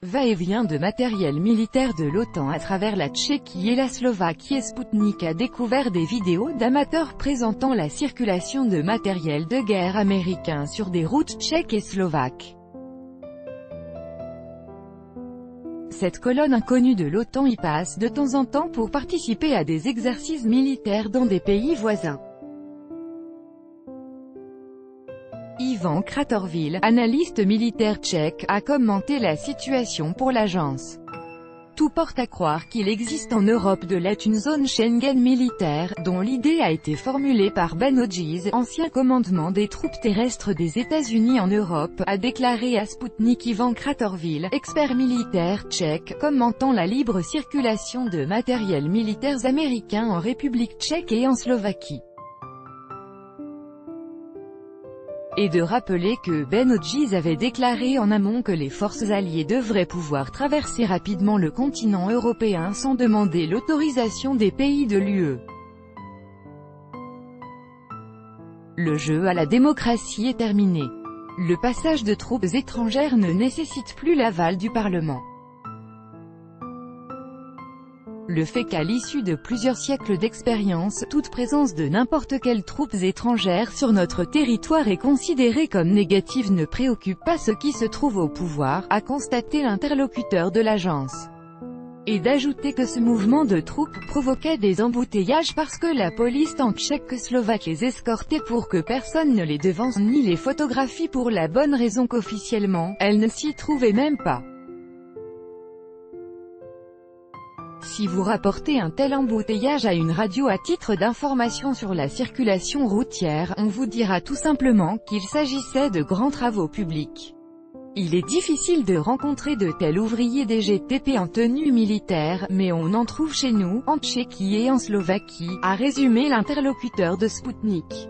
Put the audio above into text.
Va-et-vient de matériel militaire de l'OTAN à travers la Tchéquie et la Slovaquie et Sputnik a découvert des vidéos d'amateurs présentant la circulation de matériel de guerre américain sur des routes tchèques et slovaques. Cette colonne inconnue de l'OTAN y passe de temps en temps pour participer à des exercices militaires dans des pays voisins. Ivan Kratorvil, analyste militaire tchèque, a commenté la situation pour l'agence. Tout porte à croire qu'il existe en Europe de l'Est une zone Schengen militaire, dont l'idée a été formulée par Ben Hodges, ancien commandement des troupes terrestres des États-Unis en Europe, a déclaré à Sputnik Ivan Kratorvil, expert militaire tchèque, commentant la libre circulation de matériels militaires américains en République tchèque et en Slovaquie. Et de rappeler que Ben Hodges avait déclaré en amont que les forces alliées devraient pouvoir traverser rapidement le continent européen sans demander l'autorisation des pays de l'UE. Le jeu à la démocratie est terminé. Le passage de troupes étrangères ne nécessite plus l'aval du Parlement. Le fait qu'à l'issue de plusieurs siècles d'expérience, toute présence de n'importe quelles troupes étrangères sur notre territoire est considérée comme négative ne préoccupe pas ceux qui se trouvent au pouvoir, a constaté l'interlocuteur de l'agence. Et d'ajouter que ce mouvement de troupes provoquait des embouteillages parce que la police tank tchécoslovaque les escortait pour que personne ne les devance ni les photographie pour la bonne raison qu'officiellement, elles ne s'y trouvaient même pas. Si vous rapportez un tel embouteillage à une radio à titre d'information sur la circulation routière, on vous dira tout simplement qu'il s'agissait de grands travaux publics. Il est difficile de rencontrer de tels ouvriers des GTP en tenue militaire, mais on en trouve chez nous, en Tchéquie et en Slovaquie, a résumé l'interlocuteur de Sputnik.